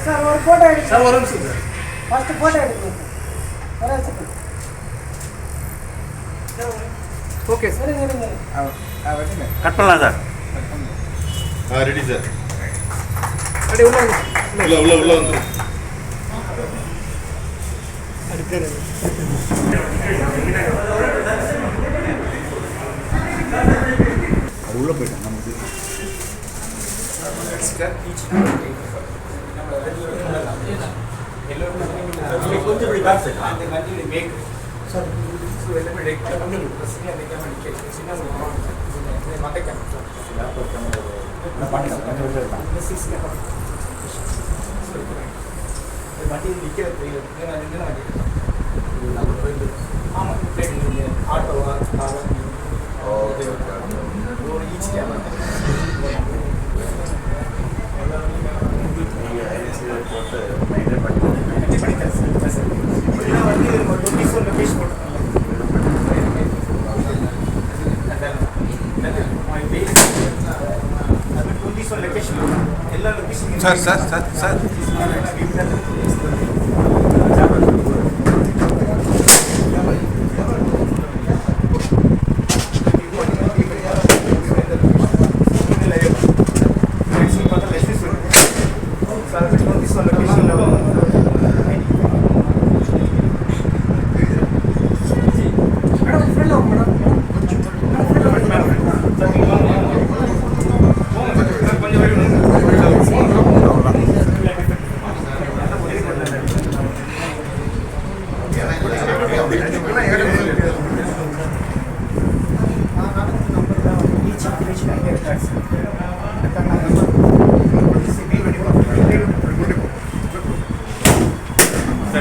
Sir ஒரு photo எடுங்க sir. ஒரு நிமிஷம் சார். ஃபர்ஸ்ட் போட்டோ எடுங்க சார். ஒரு செகண்ட். Okay sir. இருங்க. வெட்டுங்க. கட் பண்ணலாம் சார். Ready sir. அப்படியே உள்ள வந்து அடுத்து உள்ள போயிட்டோம் நமக்கு கொஞ்சம் இப்படி பேக் சைடு அந்த கண்டினியூ மேக் சார் ஸோ எல்லாமே ரெக்டாக பண்ணி பிரச்சனை அந்த கேமரா நிற்க சின்ன ஒரு மற்ற கேமரா லேப்டாப் கேமரா நான் பண்ணிக்கலாம் இந்த 6 கேமரா வண்டி நிற்கிறது என்ன வண்டி நம்ம போயிட்டு ஆமாம் ட்ரெயின் ஆட்டோவா காரா ஒரு ஈச் கேமரா போட்டு மெயின்டைன் பண்ணி சார் சார் சார் சார்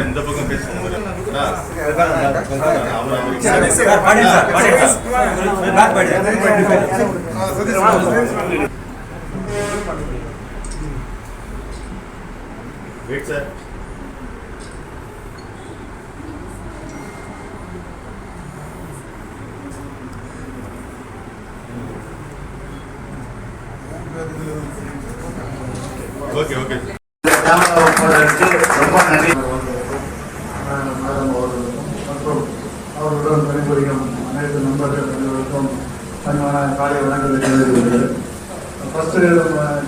இந்த பக்கம் பேசுவோம் சார் ஓகே ஓகே ரொம்ப நன்றி. மற்றும் அவர்களுடன் பணிபுரியும் அனைத்து நண்பர்கள் அனைவருக்கும் பணிவான காலை வணக்கத்தை தெரிவித்துள்ளது. First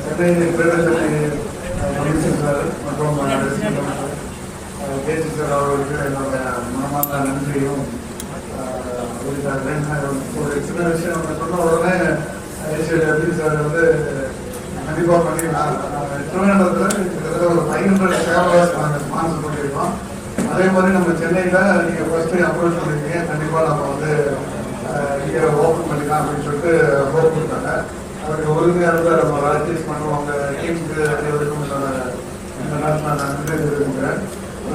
Chennai greater Chennai commission sir மற்றும் கேசி சார் அவர்களுக்கு என்னுடைய மனமார்ந்த நன்றியும் ஒரு சின்ன விஷயம் நம்ம சொன்ன உடனே எப்படி சார் வந்து கண்டிப்பாக பண்ணி திருவனந்தபுரத்தில் கிட்டத்தட்ட ஒரு 500 கேமராஸ் நாங்கள் ஸ்பான்சர் பண்ணியிருக்கோம். அதே மாதிரி நம்ம சென்னையில் நீங்கள் ஃபர்ஸ்ட்டு அப்ரோச் பண்ணியிருக்கீங்க, கண்டிப்பாக நம்ம வந்து இங்கே ஓப்பன் பண்ணிக்கலாம் அப்படின்னு சொல்லிட்டு ஹோப் கொடுத்தாங்க. அவருக்கு உறுதியாக இருந்தால் நம்ம ராஜேஷ் பண்ணுவோம் அவங்க டீமுக்கு அனைவருக்கும் இந்த நாள் நான் நன்றி தெரிவிக்கிறேன்.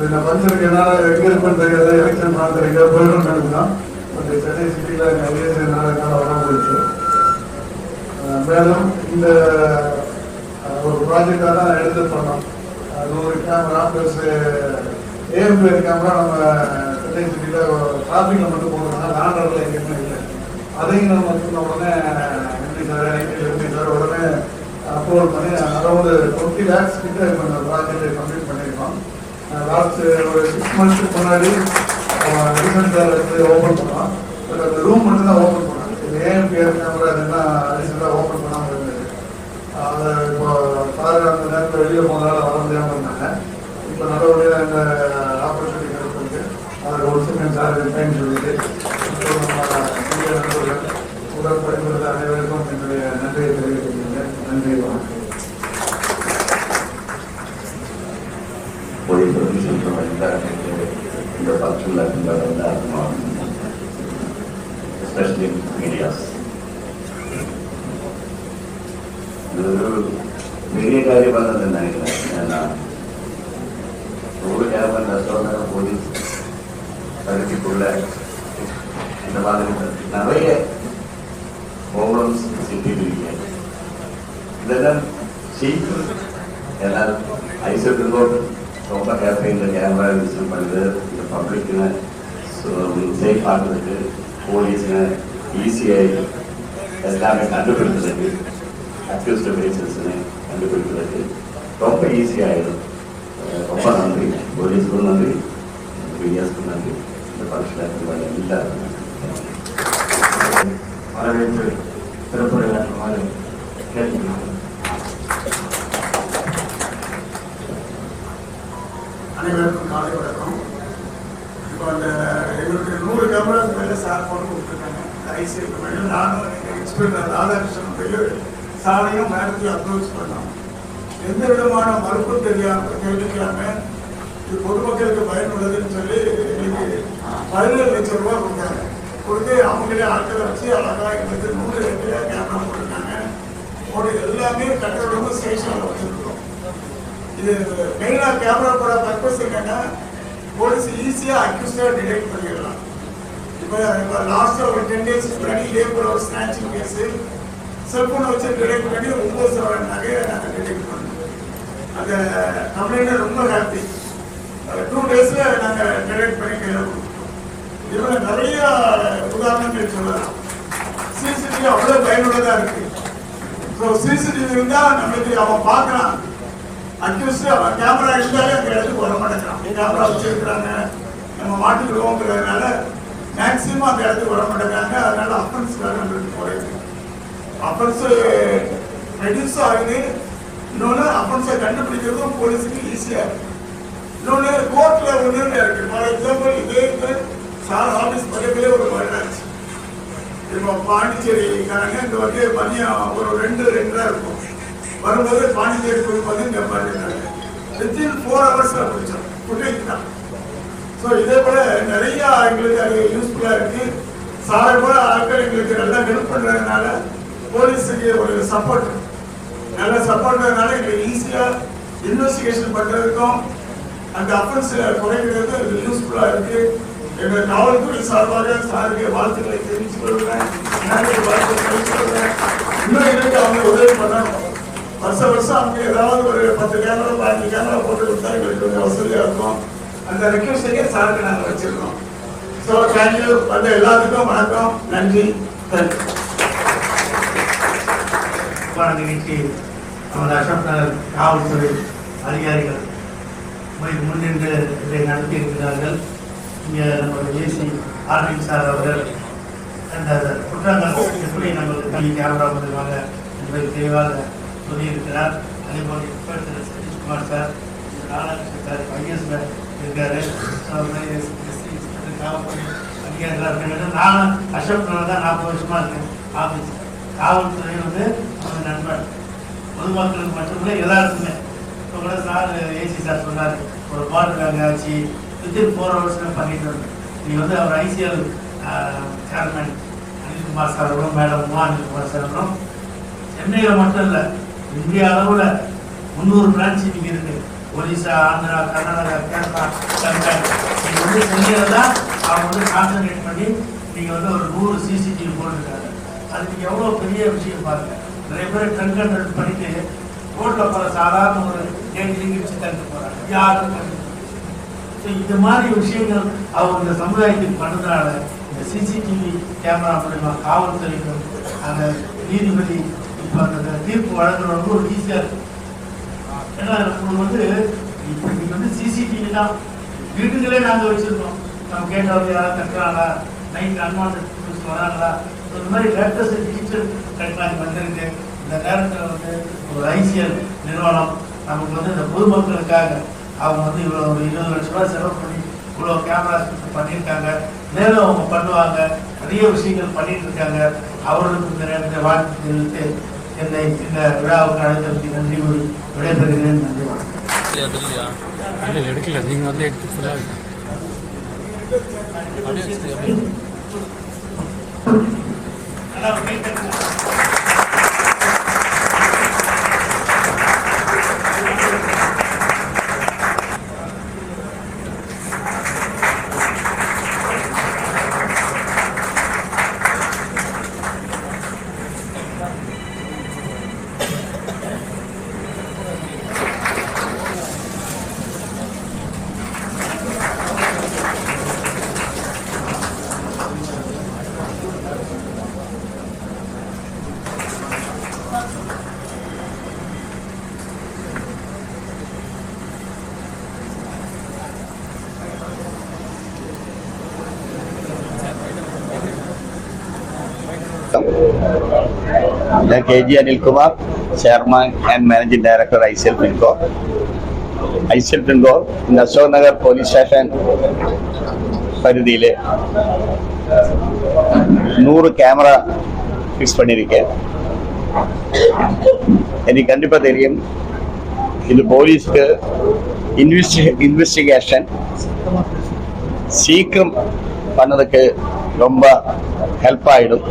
இந்த ஃபங்க்ஷனுக்கு என்னால் எங்கே இருக்குன்னு தெரியாது, எலெக்ஷன் பார்த்து எங்கே போயிடணும்னு நினைக்கலாம். கொஞ்சம் சென்னை சிட்டியில் நிறைய நாள் வர போயிடுச்சு. மேலும் இந்த ஒரு ப்ராஜெக்டாக தான் எடுத்து பண்ணோம். 100 கேமரா ப்ளஸ் ஏஎம்பிஆர் கேமரா நம்ம சென்னை சிட்டியில் டிராஃபிக்கில் மட்டும் போகணும்னா லேண்டரில் எங்கேயுமே இல்லை. அதையும் நம்ம சொன்ன உடனே எம்பி சார் உடனே அப்ரூவல் பண்ணி அரௌண்ட் 20 lakhs கிட்ட இப்போ இந்த ப்ராஜெக்டை கம்ப்ளீட் பண்ணியிருக்கோம். லாஸ்ட் ஒரு 6 months முன்னாடி ரீசன்ட் சார் எடுத்து ஓப்பன் பண்ணோம். பட் அந்த ரூம் மட்டும் தான் ஓப்பன் பண்ணோம். இது ஏஎம்பிஆர் கேமரா இதெல்லாம் ரீசெண்டாக ஓப்பன் பண்ணாமல் இருந்தது. அதை இப்போ சார் அந்த நேரத்தில் வெளியில் போனால வர முடியாமல் இருந்தாங்க. இப்போ நல்லபடியாக இந்த ஆப்பர்ச்சுனிட்டி கிடைச்சிருக்கு. அதில் ஒரு செகண்ட் சார் டைம் சொல்லிட்டு இப்போ நம்ம இந்திய நண்பர்கள் உடல் படிப்புள்ள அனைவருக்கும் என்னுடைய நன்றியை தெரிவித்துள்ளேன். நன்றி, வணக்கம். இந்த ஃபங்க்ஷனில் எஸ்பெஷலி மீடியாஸ் இது ஒரு பெரிய காரியமாக தான் நினைக்கிறேன். ஏன்னா ஒரு கேமரா சொல்ல போலீஸ் தடுப்புக்குள்ள இந்த மாதிரி நிறைய ப்ராப்ளம்ஸ் சிட்டியில் இருக்கு. இதெல்லாம் சீக்கிரம் எல்லாரும் ஐசோட்டு ரொம்ப ஹாப்பி இந்த கேமரா ரிசீவ் பண்ணுறது இந்த பப்ளிக்கு சேஃப் ஆகிறதுக்கு போலீஸுங்க ஈஸியாக எல்லாமே கண்டுபிடிக்கிறதுக்கு அக்யூஸ்ட் பேசஸ்ன்னு கண்டுபிடிக்கிறதுக்கு ரொம்ப ஈஸியாகிடும். ரொம்ப நன்றி போலீஸுக்கும் நன்றி, மீடியாஸுக்கும் நன்றி, இந்த ஃபங்க்ஷனில் எல்லாருக்கும் வரவேற்று சிறப்புரையாற்றுமாறு கேட்டுக்கொள்கிறேன். அனைவருக்கும் காலை வணக்கம். இப்போ அந்த எங்களுக்கு 100 கேமராக்கு மேலே சார் போட்டு கொடுத்துருக்காங்க. ஐசிஐக்கு மேலே நானும் எக்ஸ்பெக்டர் ராதாகிருஷ்ணன் போய் சாரையும் மேனேஜர் அப்ரோச் பண்ணோம். எந்த விதமான மறுப்பும் தெரிவிக்காமல் இது பொதுமக்களுக்கு பயனுள்ளதுன்னு சொல்லி எங்களுக்கு 17 லட்சம் ரூபா கொடுத்தாங்க. கொடுத்து அவங்களே ஆட்களை வச்சு அழகாக எங்களுக்கு 100 இடத்துல கேமரா போட்டிருக்காங்க. எல்லாமே கட்டடமும் ஸ்டேஷனில் வச்சுருக்கோம். இது மெயினாக கேமரா போட பர்பஸ் என்னன்னா போலீஸ் ஈஸியாக அக்யூஸ்டாக டிடெக்ட் பண்ணிடலாம். இப்போ லாஸ்ட்டாக ஒரு 10 days முன்னாடி இதே போல ஒரு ஸ்நாச்சிங் கேஸு செல்ஃபோனை வச்சு டிடெக்ட் பண்ணி 9 நகையை நாங்கள் டிடெக்ட் பண்ணோம். அந்த கம்ப்ளைண்ட் ரொம்ப ஹாப்பி. 2 daysல நாங்கள் டிடெக்ட் பண்ணி கையில் கொடுத்தோம். இதில் நிறைய உதாரணங்கள் சொல்லலாம். சிசிடிவி அவ்வளோ பயனுள்ளதாக இருக்கு. ஸோ சிசிடிவி இருந்தால் நம்மளுக்கு அவன் பார்க்கலாம், அக்யூஸ்ட் அவன் கேமரா இருந்தாலே அந்த இடத்துக்கு வர மாட்டேங்கிறான். கேமரா வச்சிருக்கிறாங்க நம்ம மாட்டிக்கிடுவோங்கிறதுனால மேக்சிமம் அந்த இடத்துக்கு வர மாட்டேங்கிறாங்க. அதனால அஃபென்ஸ் நம்மளுக்கு குறையுது. அஃபென்ஸ் ரெடியூஸ் ஆகுது. இன்னொன்று அஃபென்ஸை கண்டுபிடிக்கிறதும் போலீஸுக்கு ஈஸியாக இருக்கு. இன்னொன்று கோர்ட்டில் ஒன்று இருக்கு. ஃபார் எக்ஸாம்பிள் இதே சார் ஆஃபீஸ் பக்கத்திலே ஒரு மரணாச்சு. இப்போ பாண்டிச்சேரிக்காரங்க இங்கே வந்து மதியம் ஒரு 2:30 இருக்கும். வரும்போது பாண்டிச்சேரி போகும்போது இங்கே பண்ணிருக்காங்க. வித்தின் 4 hours பிடிச்சோம். ஃபுட்டேஜ் தான். ஸோ இதே போல நிறைய எங்களுக்கு அது யூஸ்ஃபுல்லாக இருக்கு. சாரை போல ஆட்கள் எங்களுக்கு நல்லா ஹெல்ப் பண்ணுறதுனால போலீஸுக்கு ஒரு சப்போர்ட், நல்ல சப்போர்ட்னால எங்களுக்கு ஈஸியாக இன்வெஸ்டிகேஷன் பண்ணுறதுக்கும் அந்த அஃபென்ஸ் குறைக்கிறதுக்கும் இது யூஸ்ஃபுல்லாக இருக்கு. எங்கள் காவல்துறை சார்பாக சாருக்கு வாழ்த்துக்களை தெரிவித்துக் கொள்கிறேன். இன்னும் எனக்கு அவங்க உதவி பண்ணணும். வருஷம் அவங்க ஏதாவது ஒரு 10 கேமரா 15 கேமரா போட்டு கொடுத்தா எங்களுக்கு கொஞ்சம் வசதியாக இருக்கும். அந்த ரெக்வஸ்டையே சாருக்கு நாங்கள் வச்சிருக்கோம். So thank you. வந்து எல்லாத்துக்கும் வணக்கம், நன்றி, தேங்க்யூ. நிகழ்ச்சி நமது அசோக் நகர் காவல்துறை அதிகாரிகள் முன்னின்று இதை நடத்தியிருக்கிறார்கள். இங்கே நம்மளுடைய ஏசி ஆர்வின் சார் அவர்கள் அந்த குற்றங்கள் எப்படி நம்மளுக்கு தனி கேமரா மூலமாக என்பதை தெளிவாக சொல்லியிருக்கிறார். அதே போல் inspector Satishkumar sir, Radhakrishnan sir, IS இருக்காரு, காவல்துறை அதிகாரிகளாக இருக்காங்க. நானும் அசோக் நகர் தான் 40 வருஷமாக இருக்கேன் ஆஃபீஸ். காவல்துறை வந்து அவங்க நண்பர், பொதுமக்களுக்கு மட்டுமில்லை எல்லாருக்குமே. இப்போ கூட சார் ஏசி சார் சொன்னார், ஒரு பாட்டு வேலை ஆச்சு வித்தின் 4 hours பண்ணிட்டு வந்தேன். நீ வந்து அவர் ஐசிஎல் சேர்மன் அனில்குமார் சார் அவர்களும் மேடம் அனில்குமார் சார் அவர்களும் சென்னையில் மட்டும் இல்லை இந்திய அளவில் 300 பிரான்ச் இன்னைக்கு இருக்கு. ஒரிசா, ஆந்திரா, கர்நாடகா, கேரளா, தமிழ்நாடு. நீங்கள் வந்து சென்னையில் தான் அவங்க வந்து கான்சன்ட்ரேட் பண்ணி நீங்கள் வந்து ஒரு 100 சிசிடிவி போட்டுருக்காங்க. அதுக்கு எவ்வளோ பெரிய விஷயம் பாருங்க. நிறைய பேர் ட்ரங்க் அண்ட் ட்ரைவ் பண்ணிட்டு ரோட்டில் போகிற சாதாரண ஒரு கேள்வி வச்சு தடுத்து போகிறாங்க. யாரும் இந்த மாதிரி விஷயங்கள் அவங்க இந்த சமுதாயத்துக்கு பண்ணதுனால இந்த சிசிடிவி கேமரா மூலமா காவல்துறைக்கும் அந்த நீதிபதி இப்போ அந்த தீர்ப்பு வழங்குறவங்க ஒரு ஈஸியாக இருக்கும். ஏன்னா உங்களுக்கு வந்து இப்போ நீங்கள் வந்து சிசிடிவி தான் வீட்டுங்களே நாங்கள் வச்சுருக்கோம். நம்ம கேட்டவங்க யாராவது கட்டுறாங்களா, நைட் அன்வான்ட் வராங்களா, இந்த மாதிரி லேட்டஸ்ட் டிஜிட்டல் டெக்னாலஜி வந்திருக்கு. இந்த நேரத்தில் வந்து ஒரு ஐசிஎல் நிறுவனம் நமக்கு வந்து இந்த பொதுமக்களுக்காக அவங்க வந்து இவ்வளோ ஒரு 20 லட்ச ரூபாய் செலவு பண்ணி இவ்வளோ கேமராஸ் பண்ணியிருக்காங்க. மேலும் அவங்க பண்ணுவாங்க, நிறைய விஷயங்கள் பண்ணிட்டு இருக்காங்க. அவர்களுக்கு இந்த நேரத்தை வாழ்த்து தெரிவித்து என்னை இந்த விழாவுக்கு அழைத்ததற்கு நன்றி கூறி விடைபெறுகிறேன். நன்றி, வணக்கம். எடுக்கல, நீங்கள் வந்து எடுத்து ஃபுல்லாக ഞാൻ KG Anilkumar, chairman and managing director ICL Finco. ICL Finco ഇന്ന് അശോക് നഗർ പോലീസ് സ്റ്റേഷൻ പരിധിയിൽ 100 கேமரா ஃபிக்ஸ் பண்ணியிருக்கேன். எனக்கு கண்டிப்பாக தெரியும் இது போலீஸ்க்கு இன்வெஸ்டிகேஷன் சீக்கிரம் பண்ணதுக்கு ரொம்ப ஹெல்ப் ஆகிடும்.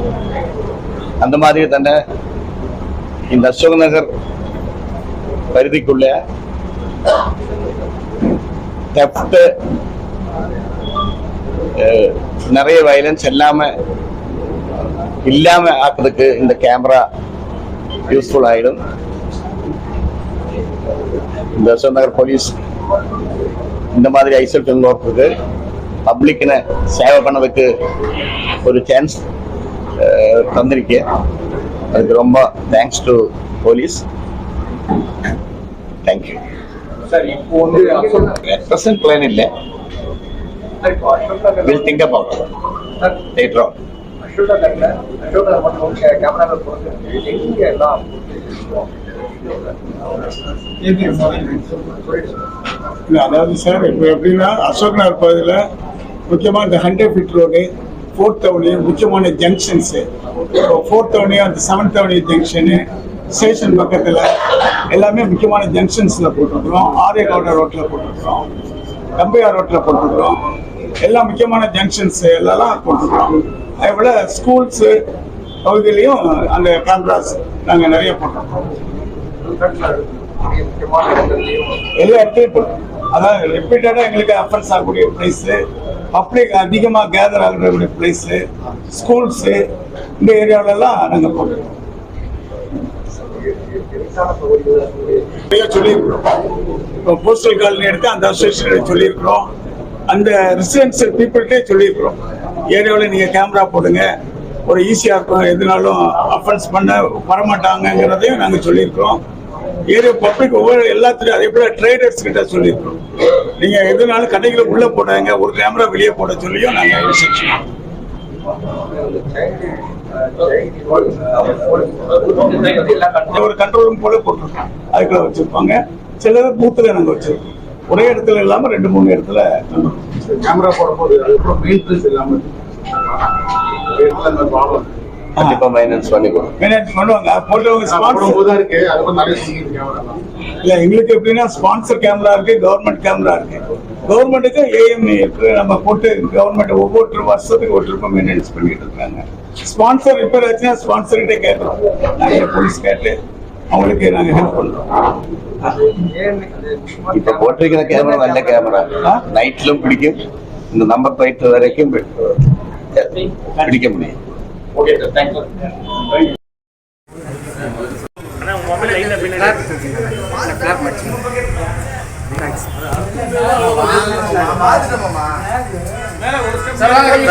அந்த மாதிரி തന്നെ இந்த அசோக் நகர் பகுதிக்குள்ள தெஃப்ட் நிறைய வயலன்ஸ் இல்லாம ஆக்குறதுக்கு இந்த கேமரா யூஸ்ஃபுல் ஆகிடும். இந்த அசோக் நகர் போலீஸ் இந்த மாதிரி ICL Finco பப்ளிக்னு சேவை பண்ணதுக்கு ஒரு சான்ஸ் தந்திருக்கேன். அதுக்கு ரொம்ப thanks to police. Thank you sir. இப்போ வந்து ப்ரெசன்ட் பிளான் இல்லை, will think about later on. அசோகர் மட்டும் கேமராவில் போகிறது எங்க எல்லாம் அதாவது சார் இப்போ எப்படின்னா அசோக் நகர் பகுதியில் முக்கியமாக இந்த 100 feet ரோடு, 4th Avenue முக்கியமான ஜங்ஷன்ஸு, 4th Avenue அந்த 7th Avenue ஜங்ஷனு, ஸ்டேஷன் பக்கத்தில் எல்லாமே முக்கியமான ஜங்ஷன்ஸில் போட்டுருக்குறோம். ஆரியகவுடா ரோட்டில் போட்டுருக்குறோம், கம்பையார் ரோட்டில் போட்டுருக்குறோம். எல்லா முக்கியமான ஜங்ஷன்ஸ் எல்லாம் போட்டுருக்குறோம். அதேபோல் ஸ்கூல்ஸு பகுதியிலையும் அந்த கேமராஸ் நாங்கள் நிறைய போட்டிருக்கோம். எல்லா இடத்துலையும் போட்டோம். அதாவது ரிப்பீட்டடாக எங்களுக்கு அஃபென்ஸ் ஆகக்கூடிய பிளேஸு, பப்ளிக் அதிகமாக கேதர் ஆகக்கூடிய பிளேஸு, ஸ்கூல்ஸு, இந்த ஏரியாவிலலாம் நாங்கள் போட்டுருக்கோம். சொல்லியிருக்கிறோம். இப்போ போஸ்டல் காலனி எடுத்து அந்த அசோசியேஷன் சொல்லியிருக்கிறோம். அந்த ரெசிடென்சியல் பீப்புள்கிட்டே சொல்லியிருக்கிறோம், ஏரியாவில் நீங்கள் கேமரா போடுங்க, ஒரு ஈஸியாக இருக்கும், எதுனாலும் அஃபென்ஸ் பண்ண வரமாட்டாங்கிறதையும் நாங்கள் சொல்லியிருக்கிறோம். ஏரியா பப்ளிக் ஒவ்வொரு எல்லாத்துலையும் அதே போல் ட்ரேடர்ஸ் கிட்ட சொல்லியிருக்கிறோம், நீங்கள் எதுனாலும் கடைகளை உள்ளே போடாங்க, ஒரு கேமரா வெளியே போட சொல்லியும் நாங்கள் இன்ஸ்ட்ரக்ஷன். ஒரு கண்ட்ரோல் ரூம் போல போட்டிருக்கோம், அதுக்குள்ள வச்சிருப்பாங்க. சிலர் பூத்துல நாங்கள் வச்சிருக்கோம், ஒரே இடத்துல இல்லாமல் 2-3 இடத்துல கேமரா போடும்போது அதுக்கப்புறம் மெயின்டெனன்ஸ் இல்லாமல் கண்டிப்பாக மெயின்டெனன்ஸ் பண்ணுவாங்க. போட்டவங்க ஸ்பான்சர் இருக்கு, அது நிறைய இல்லை. எங்களுக்கு எப்படின்னா ஸ்பான்சர் கேமரா இருக்கு, கவர்மெண்ட் கேமரா இருக்கு. கவர்மெண்ட்டுக்கு AME இருக்கு, நம்ம போட்டு கவர்மெண்ட் ஒவ்வொரு வருஷத்துக்கு ஒரு ட்ரிப்பை மெயின்டெனன்ஸ் பண்ணிட்டு இருக்காங்க. ஸ்பான்சர் ரிப்பேர் ஆச்சுன்னா ஸ்பான்சர்கிட்ட கேட்கறோம், நாங்கள் போலீஸ் கேட்டு அவங்களுக்கு நாங்கள் ஹெல்ப் பண்ணுறோம். இப்போ போட்டிருக்கிற கேமரா நல்ல கேமரா, நைட்லும் பிடிக்கும், இந்த நம்பர் பிளேட் வரைக்கும் பிடிக்க முடியும். Okay sir, thank you. சார்